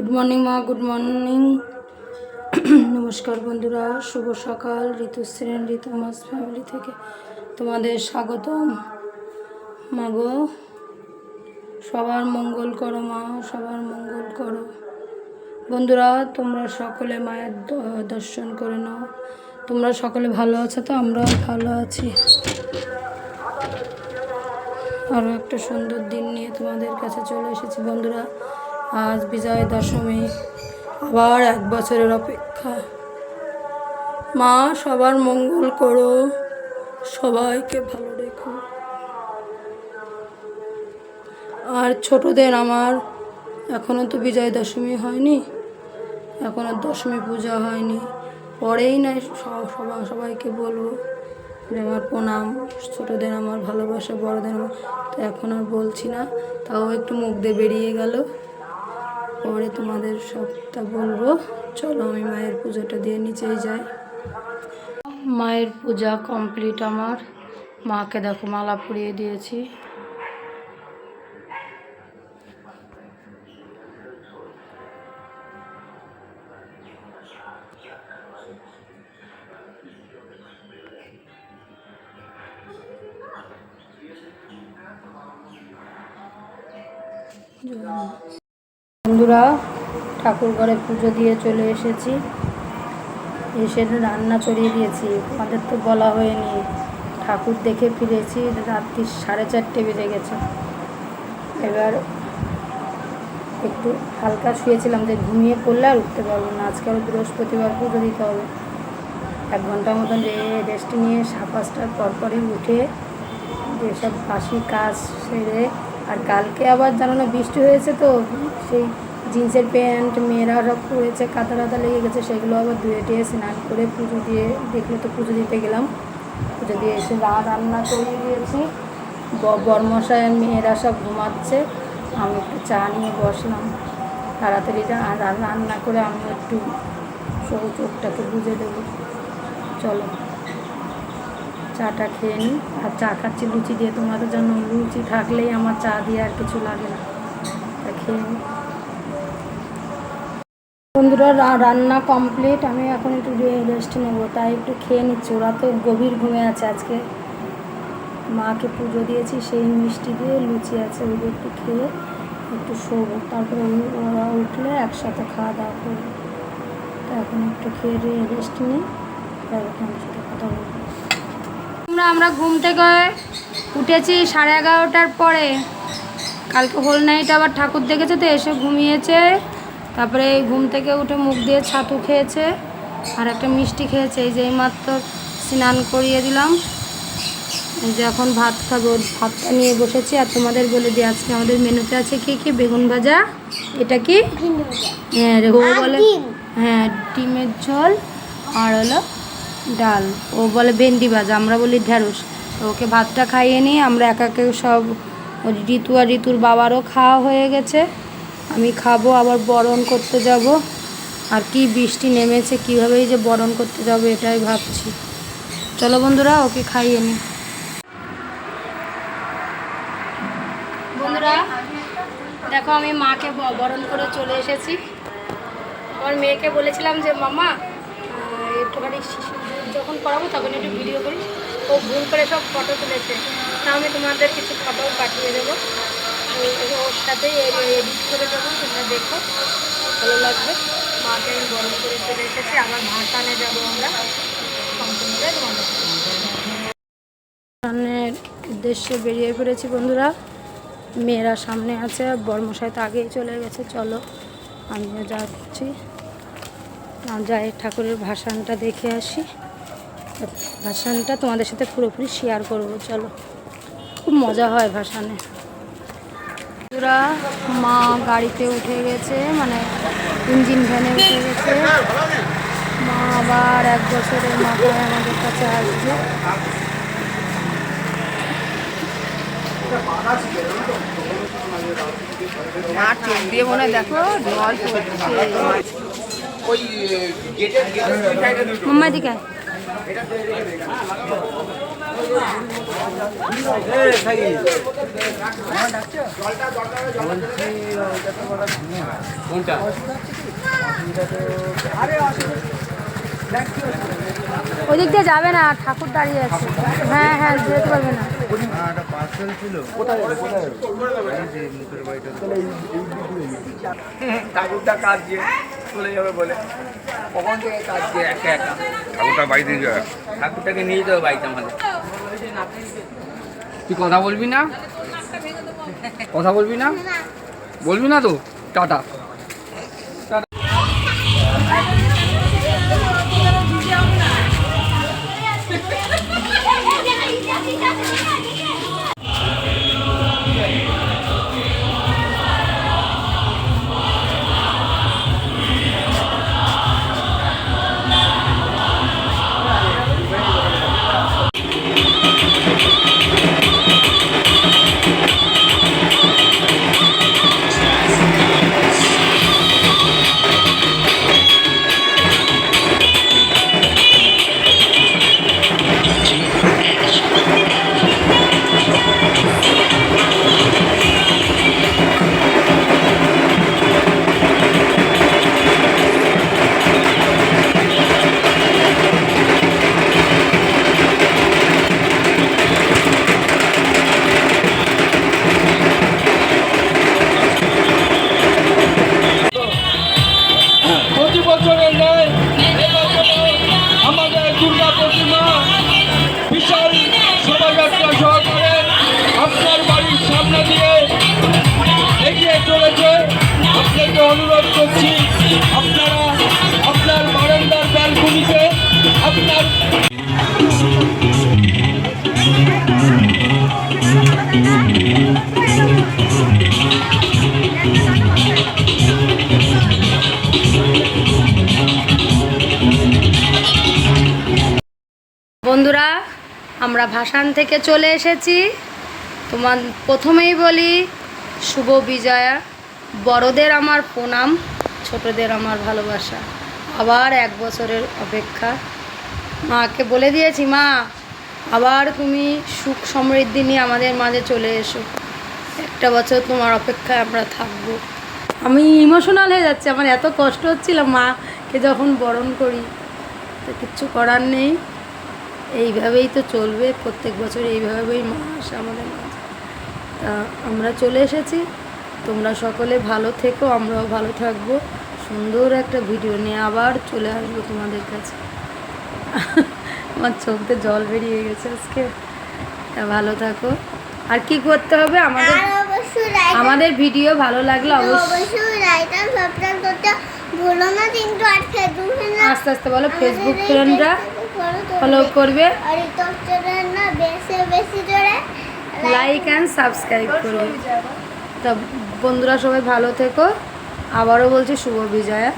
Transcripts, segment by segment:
Good morning মা, good morning. নমস্কার বন্ধুরা, শুভ সকাল। ঋতুশ্রীন ঋতুমাস ফ্যামিলি থেকে তোমাদের স্বাগতম। মাগো, সবার মঙ্গল করো মা, সবার মঙ্গল করো। বন্ধুরা, তোমরা সকলে মায়ের দর্শন করে নাও। তোমরা সকলে ভালো আছো তো? আমরাও ভালো আছি। আরও একটা সুন্দর দিন নিয়ে তোমাদের কাছে চলে এসেছি বন্ধুরা। আজ বিজয়া দশমী, আবার 1 বছরের অপেক্ষা। মা, সবার মঙ্গল করো, সবাইকে ভালো রেখো। আর ছোটদের আমার এখনও তো বিজয়া দশমী হয়নি, এখনও দশমী পূজা হয়নি, পরেই না সবাইকে বলবো যে আমার প্রণাম। ছোটদের আমার ভালোবাসা, বড়দের আমার তো এখন আর বলছি না, তাও একটু মুখ দিয়ে বেরিয়ে গেল, পরে তোমাদের সবটা বলবো। চলো আমি মায়ের পুজোটা দিয়ে নিচেই যাই। মায়ের পূজা কমপ্লিট আমার। মাকে দেখো মালা পরিয়ে দিয়েছি। বন্ধুরা, ঠাকুর ঘরে পুজো দিয়ে চলে এসেছি। এসে রান্না চড়িয়ে দিয়েছি, আমাদের তো বলা হয়নি। ঠাকুর দেখে ফিরেছি, রাত্রি 4:30 বেজে গেছে। এবার একটু হালকা শুয়েছিলাম, যে ঘুমিয়ে পড়লে আর উঠতে পারবো না। আজকে আরও বৃহস্পতিবার, পুজো দিতে হবে। 1 ঘন্টার মতন রেস্ট নিয়ে 5টার পরপরই উঠে যেসব বাসি কাজ সেরে, আর কালকে আবার জানো না বৃষ্টি হয়েছে, তো সেই জিন্সের প্যান্ট মেয়েরা সব পরেছে, কাদা কাদা লেগে গেছে, সেগুলো আবার ধুয়ে টুয়ে স্নান করে পুজো দিয়ে, দেখলে তো পুজো দিতে গেলাম। পুজো দিয়ে এসে রান্না করে দিয়েছি। বরমশাই আর মেয়েরা সব ঘুমাচ্ছে, আমি একটু চা নিয়ে বসলাম। তাড়াতাড়ি রান্না করে আমি একটু চোখটাকে বুঝে দেবো। চলো চাটা খেয়ে নিই। আর চা খাচ্ছি লুচি দিয়ে, তোমাদের জন্য লুচি থাকলেই আমার চা দিয়ে আর কিছু লাগে না, তা খেয়ে নিই। বন্ধুরা, রান্না কমপ্লিট, আমি এখন একটু রেস্ট নেবো, তাই একটু খেয়ে নিচ্ছি। ওরা তো গভীর ঘুমে আছে। আজকে মাকে পুজো দিয়েছি, সেই মিষ্টি দিয়ে লুচি আছে, ওই একটু খেয়ে একটু শোবো, তারপরে ওরা উঠলে একসাথে খাওয়া দাওয়া করবো। তো এখন একটু খেয়ে রেস্ট নিই, তারপর আমার সাথে কথা বলবো। আমরা ঘুম থেকে উঠেছি 11:30টার পরে। কালকে হোল নাইট আবার ঠাকুর দেখেছে, তো এসে ঘুমিয়েছে। তারপরে ঘুম থেকে উঠে মুখ দিয়ে ছাতু খেয়েছে আর একটা মিষ্টি খেয়েছে। এই যে এইমাত্র স্নান করিয়ে দিলাম, এই যে এখন ভাত খাবো। ভাতটা নিয়ে বসেছি। আর তোমাদের বলে দিই, আজকে আমাদের মেনুতে আছে কি কি? বেগুন ভাজা, এটা কি? হ্যাঁ, ও বলে হ্যাঁ ডিমের ঝোল, আর হলো ডাল। ও বলে ভেন্ডি ভাজা, আমরা বলি ঢ্যাঁড়স। ওকে ভাতটা খাইয়ে নিই আমরা একা একে সব। ঋতু আর ঋতুর বাবারও খাওয়া হয়ে গেছে, আমি খাবো, আবার বরণ করতে যাব। আর কি বৃষ্টি নেমেছে, কীভাবেই যে বরণ করতে যাবো এটাই ভাবছি। চলো বন্ধুরা, ওকে খাইয়ে নিই। বন্ধুরা দেখো, আমি মাকে বরণ করে চলে এসেছি। আমার মেয়েকে বলেছিলাম যে মামা একটুখানি যখন করাবো তখন একটু ভিডিও করিস। ও ভুল করে সব ফটো তুলেছে, তা আমি তোমাদের কিছু ফটোও পাঠিয়ে দেবো। ওর সাথে এডিট করে দেবো, তোমরা দেখো, ভালো লাগবে। মাকে আমি বরণ করে চলে এসেছি। আবার ভাসানে যাবো আমরা, সম্পূর্ণ তোমাদের ভাসানের উদ্দেশ্যে বেরিয়ে পড়েছি বন্ধুরা। মেয়েরা সামনে আছে, বরমশাই তো আগেই চলে গেছে। চলো আমিও যাচ্ছি, যাই ঠাকুরের ভাসানটা দেখে আসি। ভাসানটা তোমাদের সাথে পুরোপুরি শেয়ার করবো। চলো, খুব মজা হয় ভাসানে। পুরা মা গাড়িতে উঠে গেছে, মানে ইঞ্জিন ভ্যানে উঠে গেছে। মা আবার 1 বছরের মাথায় আমাদের কাছে আসবে। চোখ দিয়ে মনে দেখো জল পড়ছে। মাম্মা দিকে কোনটা? ওই দিক দিয়ে যাবে না, ঠাকুর দাঁড়িয়ে আছে। হ্যাঁ হ্যাঁ, যেতে পারবে না। ঠাকুরটা কাজ দিয়ে চলে যাবে বলে কখন থেকে কাজ দিয়ে একা একা ঠাকুরটা বাড়িতে যাবে, ঠাকুরটাকে নিয়ে যেতে হবে বাড়িতে আমাদের। তুই কথা বলবি না? কথা বলবি না? বলবি না তো? টাটা। প্রতি বছরের ন্যায় এবছরও আমাদের দুর্গা প্রতিমা বিশাল শোভাযাত্রা সহকারে আপনার বাড়ির সামনে দিয়ে এগিয়ে চলেছে। আপনাকে অনুরোধ করছি, আপনারা আপনার বারান্দার ব্যালকনিতে আপনার বন্ধুরা, আমরা ভাসান থেকে চলে এসেছি। তোমার প্রথমেই বলি শুভ বিজয়া। বড়দের আমার প্রণাম, ছোটদের আমার ভালোবাসা। আবার 1 বছরের অপেক্ষা। মাকে বলে দিয়েছি, মা আবার তুমি সুখ সমৃদ্ধি নিয়ে আমাদের মাঝে চলে এসো। 1টা বছর তোমার অপেক্ষায় আমরা থাকবো। আমি ইমোশনাল হয়ে যাচ্ছি, আমার এত কষ্ট হচ্ছিল মাকে যখন বরণ করি। তো কিচ্ছু করার নেই, এইভাবেই তো চলবে। প্রত্যেক বছর এইভাবেই মা আসে আমাদের মাঝে। তা আমরা চলে এসেছি। তোমরা সকলে ভালো থেকো, আমরাও ভালো থাকবো। সুন্দর একটা ভিডিও নিয়ে আবার চলে আসবো তোমাদের কাছে। আমার চোখতে জল বেরিয়ে গেছে আজকে। তা ভালো থাকো। আর কি করতে হবে, আমাদের ভিডিও ভালো লাগলে অবশ্যই আস্তে আস্তে বলো, ফেসবুক ফ্রেন্ডরা ফলো করবে, লাইক অ্যান্ড সাবস্ক্রাইব করবে। তা বন্ধুরা সবাই ভালো থেকো। আবারও বলছি শুভ Bijoya.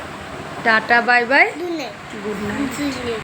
Tata, bye bye, good night.